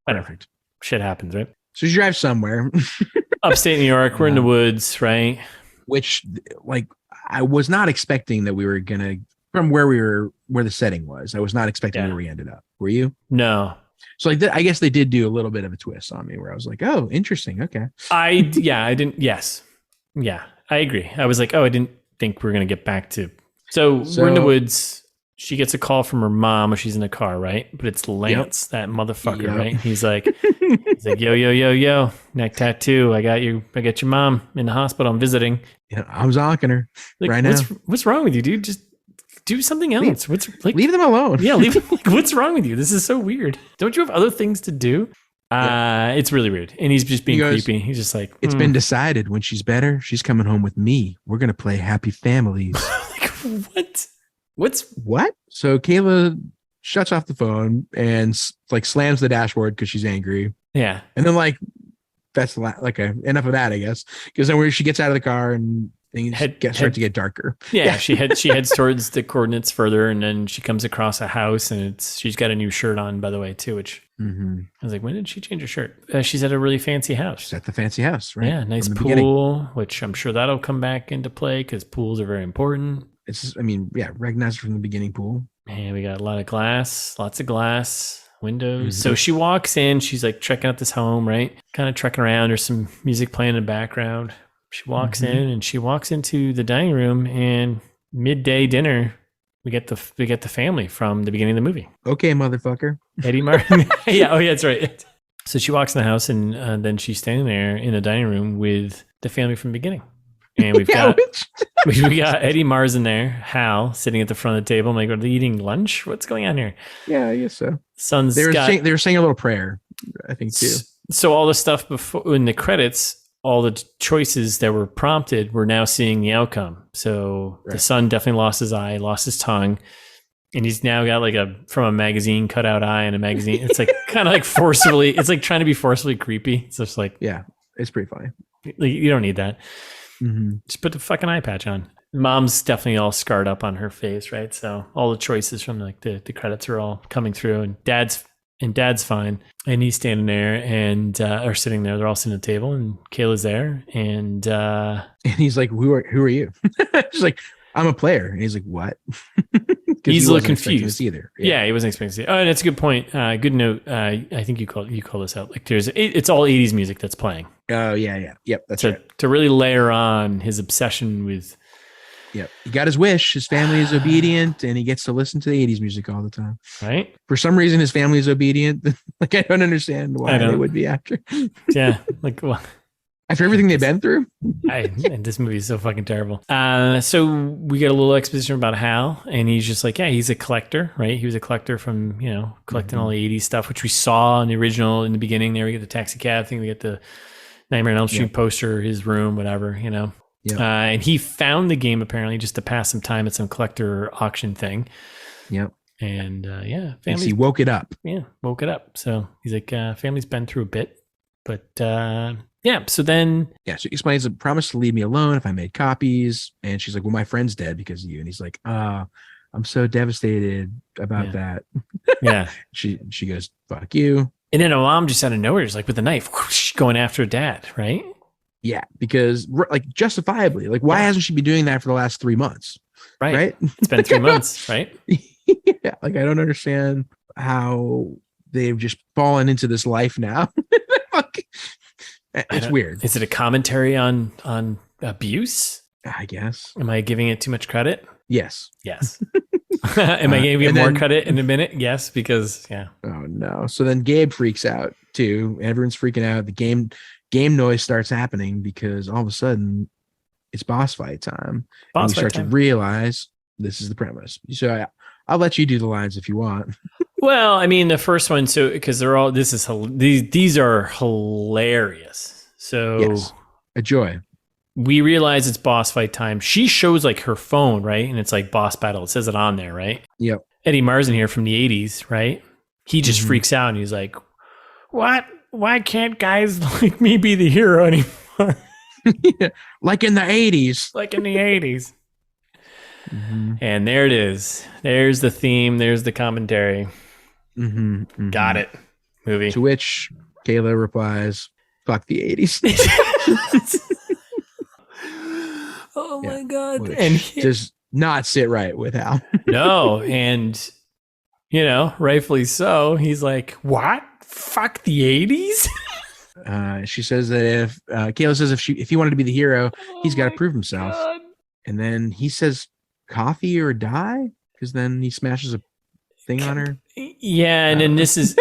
Perfect. Shit happens, right? So you drive somewhere. Upstate New York. We're in the woods, right? Which, like, I was not expecting that we were going to, from where the setting was, I was not expecting where we ended up. Were you? No. So like I guess they did do a little bit of a twist on me where I was like, oh, interesting. Okay. I didn't. Yes. Yeah, I agree. I was like, oh, I didn't think we were going to get back to. So we're in the woods. She gets a call from her mom when she's in the car, right? But it's Lance, that motherfucker, right? He's like, yo, neck tattoo. I got your mom in the hospital. I'm visiting. Yeah, I'm zonking her right now. now. What's wrong with you, dude? Just do something else. Leave them alone. Yeah, leave them. What's wrong with you? This is so weird. Don't you have other things to do? It's really weird. And he's just being creepy. He's just like, it's been decided when she's better, she's coming home with me. We're going to play happy families. What? What? So Kayla shuts off the phone and like slams the dashboard because she's angry. Yeah. And then like, that's like enough of that, I guess. Because then where she gets out of the car and things start to get darker. Yeah. she heads towards the coordinates further, and then she comes across a house, and she's got a new shirt on, by the way, too, which I was like, when did she change her shirt? She's at a really fancy house. She's at the fancy house, right? Yeah, nice pool, which I'm sure that'll come back into play because pools are very important. Recognized from the beginning pool. And we got lots of glass, windows. So she walks in, she's like checking out this home, right? Kind of trekking around. There's some music playing in the background. She walks in, and she walks into the dining room, and midday dinner, we get the family from the beginning of the movie. Okay, motherfucker. Eddie Martin. Yeah, that's right. So she walks in the house, and then she's standing there in the dining room with the family from the beginning. And we've got Eddie Marsan there, Hal sitting at the front of the table. I'm like, are they eating lunch? What's going on here? Yeah, I guess so. They were saying a little prayer, I think, too. So all the stuff before in the credits, all the choices that were prompted, we're now seeing the outcome. So the son definitely lost his eye, lost his tongue, and he's now got like from a magazine cutout eye in a magazine. It's like kind of like forcefully. It's like trying to be forcefully creepy. It's just like, yeah, it's pretty funny. Like, you don't need that. Just put the fucking eye patch on. Mom's definitely all scarred up on her face, right? So all the choices from like the credits are all coming through, and dad's fine, and he's standing there and or sitting there. They're all sitting at the table, and Kayla's there, and he's like, "Who are you?" She's like, "I'm a player," and he's like, "What?" He's a little confused either. Yeah, he wasn't expecting to see it. Oh, and that's a good point. Good note. I think you call this out. Like it's all 80s music that's playing. Oh yeah. Yep, that's right. To really layer on his obsession with. Yep, he got his wish. His family is obedient, and he gets to listen to the 80s music all the time. Right. For some reason, his family is obedient. Like, I don't understand why they would be after. Yeah. Like, well, after everything they've been through. And this movie is so fucking terrible. So we get a little exposition about Hal, and he's just like, yeah, he's a collector, right? He was a collector from, collecting all the 80s stuff, which we saw in the original in the beginning. There we get the taxi cab thing. We get the Nightmare on Elm Street poster, his room, whatever, Yeah. And he found the game apparently just to pass some time at some collector auction thing. Yep. And he woke it up. Yeah, woke it up. So he's like, family's been through a bit, but Yeah. So then. Yeah. So he explains a promise to leave me alone if I made copies. And she's like, well, my friend's dead because of you. And he's like, I'm so devastated about that. Yeah. She goes, fuck you. And then a mom just out of nowhere is like with a knife whoosh, going after her dad, right? Yeah, because like justifiably, like why hasn't she been doing that for the last 3 months? Right. It's been 3 months, right? Yeah, like I don't understand how they've just fallen into this life now. It's weird. Is it a commentary on abuse? I guess. Am I giving it too much credit? Yes. Yes. Am I giving it more credit in a minute? Yes, because yeah. Oh no. So then Gabe freaks out too. Everyone's freaking out. The game noise starts happening because all of a sudden it's boss fight time. And we start to realize this is the premise. So I'll let you do the lines if you want. Well, I mean, the first one, so because these are hilarious. So yes, a joy. We realize it's boss fight time. She shows like her phone, right? And it's like boss battle. It says it on there, right? Yep. Eddie Marsan here from the 80s, right? He just freaks out and he's like, what? Why can't guys like me be the hero anymore? Yeah, like in the 80s. Like in the 80s. And there it is. There's the theme. There's the commentary. Got it. Movie. To which Kayla replies, fuck the 80s. Oh my God. Which and does not sit right with Hal. No. And, rightfully so. He's like, what? Fuck the 80s? She says that if Kayla says if he wanted to be the hero, he's got to prove himself. God. And then he says coffee or die, because then he smashes a thing on her. Yeah, and then this is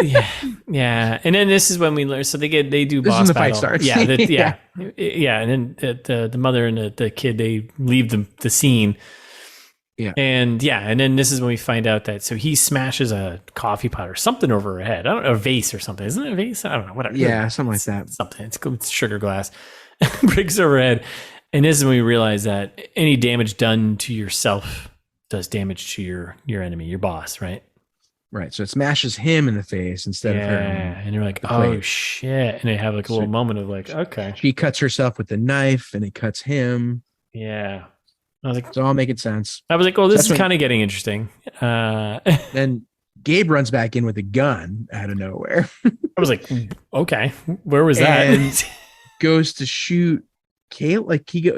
yeah, and then this is when we learn. So they do this boss is when the battle. fight starts. Yeah, and then the mother and the kid, they leave the scene. Yeah, and then this is when we find out that so he smashes a coffee pot or something over her head. I don't know, a vase or something. Isn't it a vase? I don't know. Whatever. Yeah, something like that. Something. It's sugar glass. Breaks over her head. And this is when we realize that any damage done to yourself does damage to your enemy, your boss, right? Right. So it smashes him in the face instead of her. And you're like, oh shit. And they have like a little moment of like, okay. She cuts herself with the knife and it cuts him. Yeah. I was like, it's all making sense. I was like, oh, this is kind of getting interesting. Then Gabe runs back in with a gun out of nowhere. I was like, okay, where was that? And goes to shoot Kayla. Like he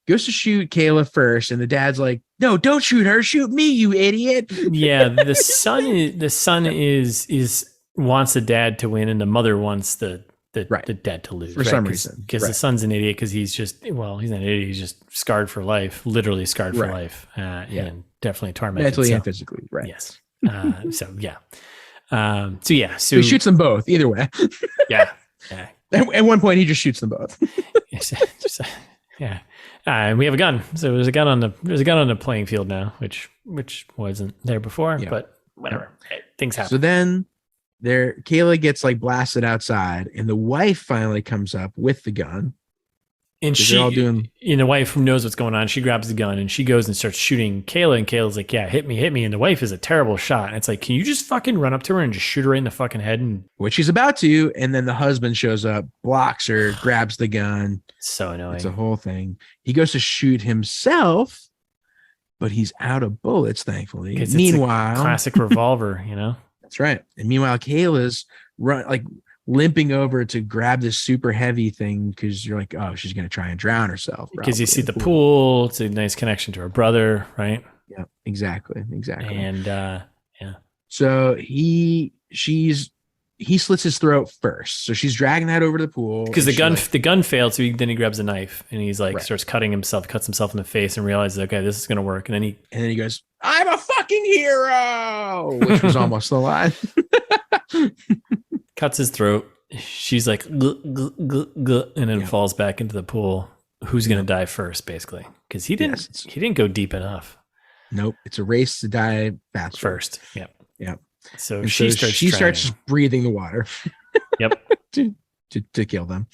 goes to shoot Kayla first, and the dad's like, "No, don't shoot her! Shoot me, you idiot!" Yeah, the son is wants the dad to win, and the mother wants the dad to lose for some reason. Because the son's an idiot because he's not an idiot. He's just scarred for life, literally scarred for life, and definitely tormented mentally and physically. Right. Yes. So he shoots them both either way. Yeah. At one point, he just shoots them both. Yeah. And we have a gun. So there's a gun on the playing field now, which wasn't there before, but whatever. Things happen. So then Kayla gets like blasted outside, and the wife finally comes up with the gun. And the wife knows what's going on. She grabs the gun and she goes and starts shooting Kayla. And Kayla's like, yeah, hit me. And the wife is a terrible shot. And it's like, can you just fucking run up to her and just shoot her right in the fucking head? And which she's about to. And then the husband shows up, blocks her, grabs the gun. So annoying. It's a whole thing. He goes to shoot himself, but he's out of bullets, thankfully. Meanwhile, it's a classic revolver, That's right. And meanwhile, Kayla's limping over to grab this super heavy thing because you're like, oh, she's going to try and drown herself. Because you see the pool. It's a nice connection to her brother, right? Yeah, exactly. And so he slits his throat first. So she's dragging that over to the pool because the gun failed. So then he grabs a knife and he's like starts cuts himself in the face and realizes, okay, this is going to work. And then he goes, I'm a fucking hero, which was almost the line. Cuts his throat. She's like, and then falls back into the pool. Who's going to die first, basically? Because he didn't go deep enough. Nope. It's a race to die fast first. Yep. So she starts breathing the water. Yep. to kill them.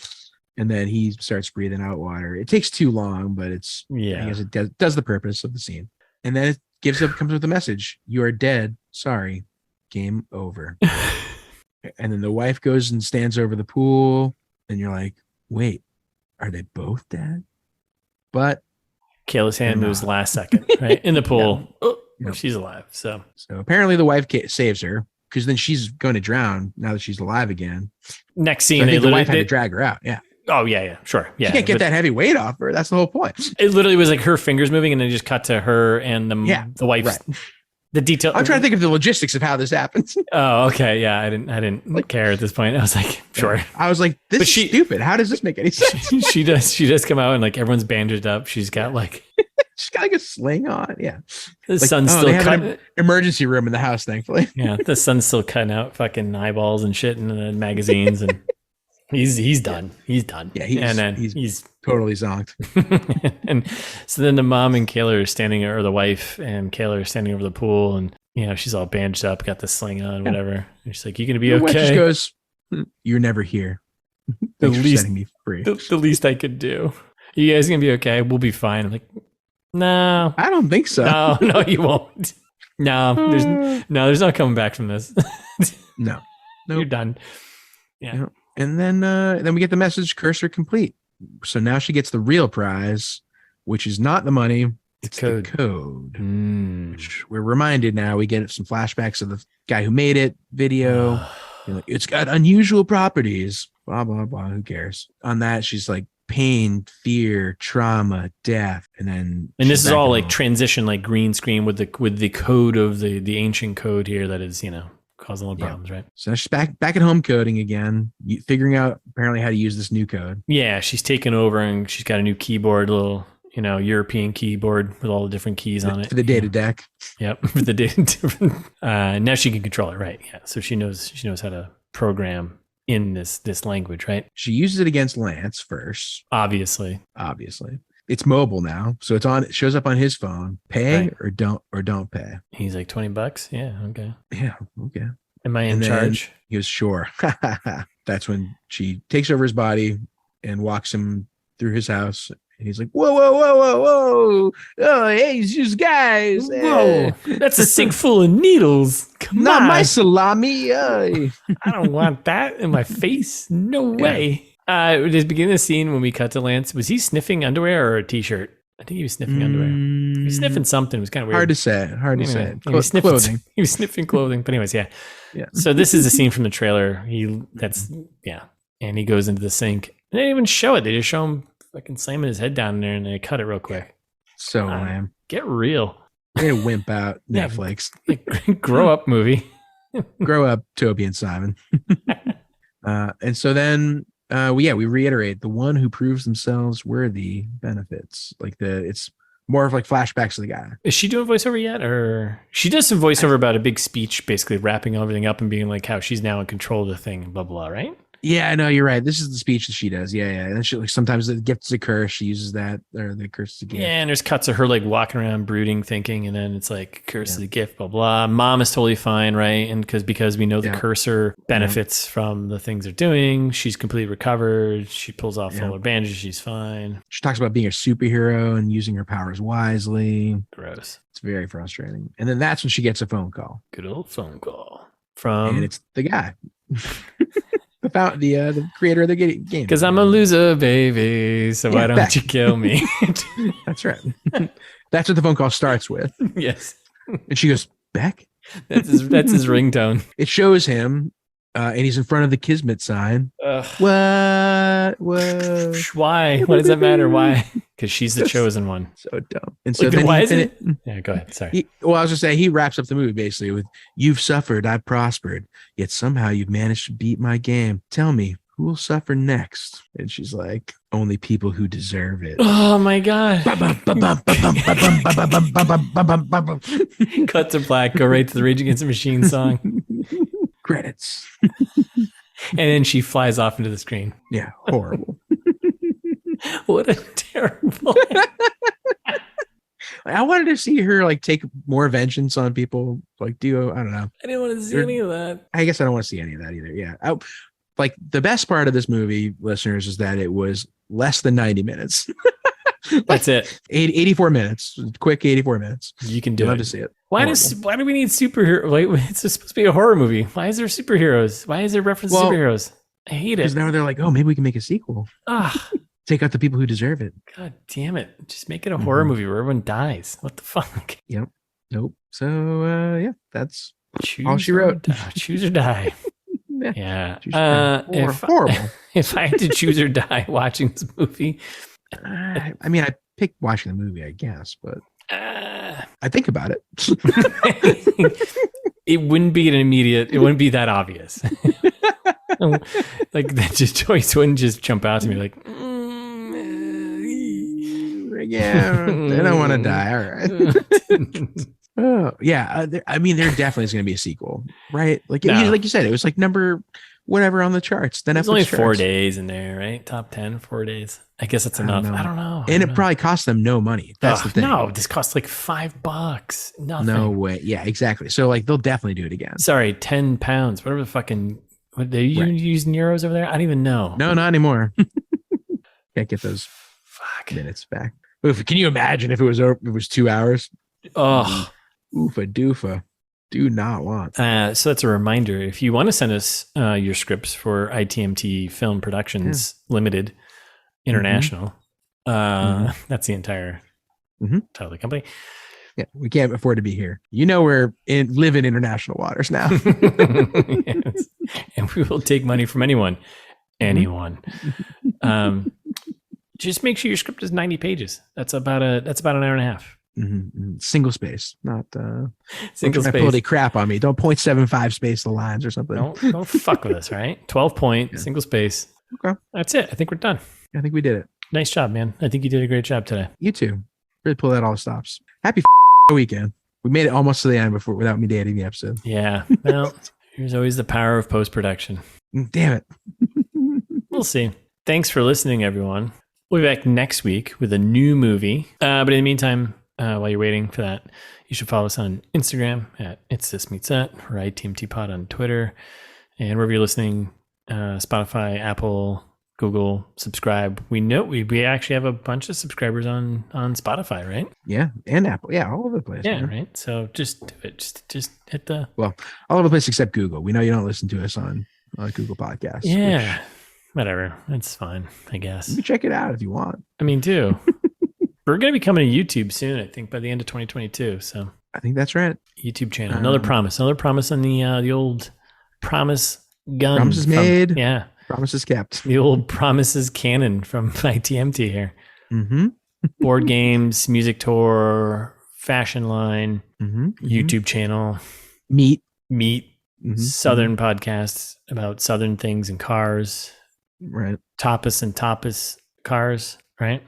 And then he starts breathing out water. It takes too long, but I guess it does the purpose of the scene. And then it comes with a message. You are dead. Sorry. Game over. And then the wife goes and stands over the pool, and you're like, wait, are they both dead? But Kayla's hand moves last second, right? In the pool. Yeah. Oh, she's alive. So apparently the wife saves her, because then she's going to drown now that she's alive again. Next scene, so I think the wife had to drag her out. Yeah. Oh, yeah, sure. Yeah. She can't get that heavy weight off her. That's the whole point. It literally was like her fingers moving, and then just cut to her and the wife. Right. The detail. I'm trying to think of the logistics of how this happens. Oh, okay. Yeah, I didn't care at this point. I was like, sure. I was like, this is stupid. How does this make any sense? She does come out and like everyone's bandaged up. She's got like she's got like a sling on. Yeah. The sun's still cutting. An emergency room in the house, thankfully. Yeah, the sun's still cutting out fucking eyeballs and shit in the magazines, and he's done. He's done. Yeah, he's totally zonked. And so then the mom and Kayla are standing, or the wife and Kayla are standing over the pool, and she's all bandaged up, got the sling on, whatever. And she's like, "You gonna be okay?" Just goes, "You're never here. The least, setting me free. The least I could do. You guys gonna be okay? We'll be fine." I'm like, "No, I don't think so. No, you won't. No, there's no coming back from this. No, you're done." Yeah. And then we get the message, cursor complete. So now she gets the real prize, which is not the money, it's the code. Which we're reminded now, we get some flashbacks of the guy who made it video. It's got unusual properties, blah, blah, blah. Who cares? On that, she's like, pain, fear, trauma, death, and this is all like transition, like green screen with the code of the ancient code here that is, causing all the problems, right? So she's back at home coding again, figuring out apparently how to use this new code. Yeah, she's taken over and she's got a new keyboard, little European keyboard with all the different keys on it for the data deck. Yep, for the data. Now she can control it, right? Yeah, so she knows how to program in this language, right? She uses it against Lance first. Obviously. It's mobile now, so it shows up on his phone. Pay or don't pay. He's like $20. Yeah, okay. Yeah, okay. Am I in charge? He goes, sure. That's when she takes over his body and walks him through his house. And he's like, whoa, whoa, whoa, whoa, whoa. Oh, hey, you guys. Whoa, that's a sink full of needles. Come Not on. my salami. I don't want that in my face. No way. At the beginning of the scene when we cut to Lance, was he sniffing underwear or a t-shirt? I think he was sniffing underwear. He was sniffing something. It was kind of weird. Hard to say. He was sniffing clothing. He was sniffing clothing. But anyways, yeah. So this is a scene from the trailer. And he goes into the sink. They didn't even show it. They just show him fucking slamming his head down there, and they cut it real quick. So lame. Get real. They wimp out Netflix. Grow up movie. Grow up, Toby and Simon. And so then we reiterate, the one who proves themselves worthy benefits. It's more of like flashbacks of the guy. Is she doing voiceover yet? Or she does some voiceover about a big speech, basically wrapping everything up and being like how she's now in control of the thing, blah, blah, right? Yeah, I know, you're right. This is the speech that she does. Yeah. And then she sometimes the gift's a curse. She uses that, or the curse is a gift. Yeah, and there's cuts of her like walking around brooding, thinking, and then it's like curse is a gift, blah blah. Mom is totally fine, right? And because we know the cursor benefits from the things they're doing. She's completely recovered. She pulls off all her bandages. She's fine. She talks about being a superhero and using her powers wisely. Gross. It's very frustrating. And then that's when she gets a phone call. Good old phone call from, and it's the guy. The creator of the game. Because I'm a loser, baby. So why don't you kill me? That's right. That's what the phone call starts with. Yes. And she goes, Beck? That's his ringtone. It shows him, and he's in front of the Kismet sign. What? Why? Why does that matter? Why? Because she's the chosen one. So dumb. And so then why is it? Yeah, go ahead. Sorry. I was just saying, he wraps up the movie basically with, you've suffered, I've prospered, yet somehow you've managed to beat my game. Tell me, who will suffer next? And she's like, only people who deserve it. Oh my God. Cut to black, go right to the Rage Against the Machine song. Credits. And then she flies off into the screen. Yeah, horrible. What a terrible. I wanted to see her like take more vengeance on people. Like, I don't know. I didn't want to see any of that. I guess I don't want to see any of that either. Yeah. Like the best part of this movie, listeners, is that it was less than 90 minutes. That's it. 84 minutes. Quick 84 minutes. You can do it. Love to see it. Why do we need superheroes? Like, it's supposed to be a horror movie. Why is there superheroes? Why is there reference to superheroes? I hate it. Because now they're like, oh, maybe we can make a sequel. Take out the people who deserve it. God damn it. Just make it a horror movie where everyone dies. What the fuck? Yep. Nope. So, yeah, that's all she wrote. Choose or die. Yeah. Horrible. If I had to choose or die watching this movie. I mean, I picked watching the movie, I guess, but I think about it. It wouldn't be it wouldn't be that obvious. Like the choice wouldn't just jump out to me like, yeah, they don't want to die. All right. Oh, yeah. I mean, there definitely is going to be a sequel, right? Like, like you said, it was like number whatever on the charts. Then it's only 4 days in there, right? Top 10, 4 days. I guess that's enough. I don't know. And it probably cost them no money. That's the thing. No, this costs like $5. Nothing. No way. Yeah, exactly. So like they'll definitely do it again. Sorry, 10 pounds. Whatever the fucking. What they using euros over there? I don't even know. No, not anymore. Can't get those minutes back. Oof, can you imagine if it was 2 hours? Oh, oofa doofa. Do not want. So that's a reminder. If you want to send us your scripts for ITMT Film Productions Limited International, that's the entire title of the company. Yeah, we can't afford to be here. We're live in international waters now. Yes. And we will take money from anyone. Just make sure your script is 90 pages. That's about an hour and a half. Single space, not single space. Pull any crap on me. Don't 0.75 space the lines or something. Don't fuck with us, right? 12 point, single space. Okay. That's it. I think we're done. I think we did it. Nice job, man. I think you did a great job today. You too. Really pull out all the stops. Happy weekend. We made it almost to the end without me dating the episode. Yeah. Well, there's always the power of post-production. Damn it. We'll see. Thanks for listening, everyone. We'll be back next week with a new movie. But in the meantime, while you're waiting for that, you should follow us on Instagram at It's This Meets That, or ITMT Pod on Twitter, and wherever you're listening, Spotify, Apple, Google, subscribe. We know we actually have a bunch of subscribers on Spotify, right? Yeah, and Apple. Yeah, all over the place. Yeah, man. Right. So just do it. Just hit the all over the place except Google. We know you don't listen to us on Google Podcasts. Yeah, whatever. It's fine, I guess. You can check it out if you want. I mean, do. We're going to be coming to YouTube soon, I think, by the end of 2022. So I think that's right. YouTube channel. Another promise on the old promise gun. Promises made. Yeah. Promises kept. The old promises canon from ITMT here. Board games, music tour, fashion line, YouTube channel. Meat. Southern podcasts about Southern things and cars. Right. Tapas cars, right?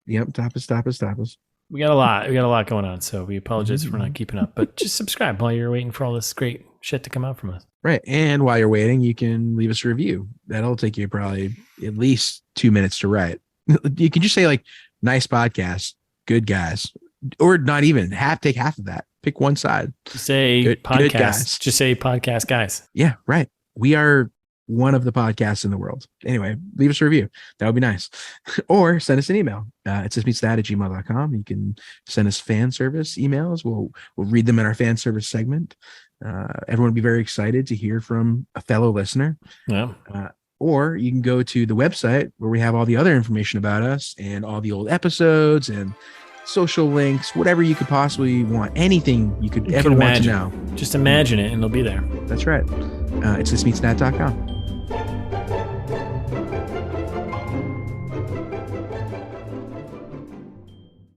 Yep, tapas. We got a lot going on, so we apologize for not keeping up. But just subscribe while you're waiting for all this great shit to come out from us. Right, and while you're waiting, you can leave us a review. That'll take you probably at least 2 minutes to write. You can just say like, "Nice podcast, good guys," or not even take half of that. Pick one side. Say good podcast. Just say podcast guys. Yeah, right. We are one of the podcasts in the world. Anyway, leave us a review. That would be nice. Or send us an email. It's thismeetsthat@gmail.com. You can send us fan service emails. We'll read them in our fan service segment. Everyone will be very excited to hear from a fellow listener. Yeah. Or you can go to the website where we have all the other information about us and all the old episodes and social links, whatever you could possibly want, anything you could ever want to know. Just imagine it and it'll be there. That's right. It's thismeetsthat.com.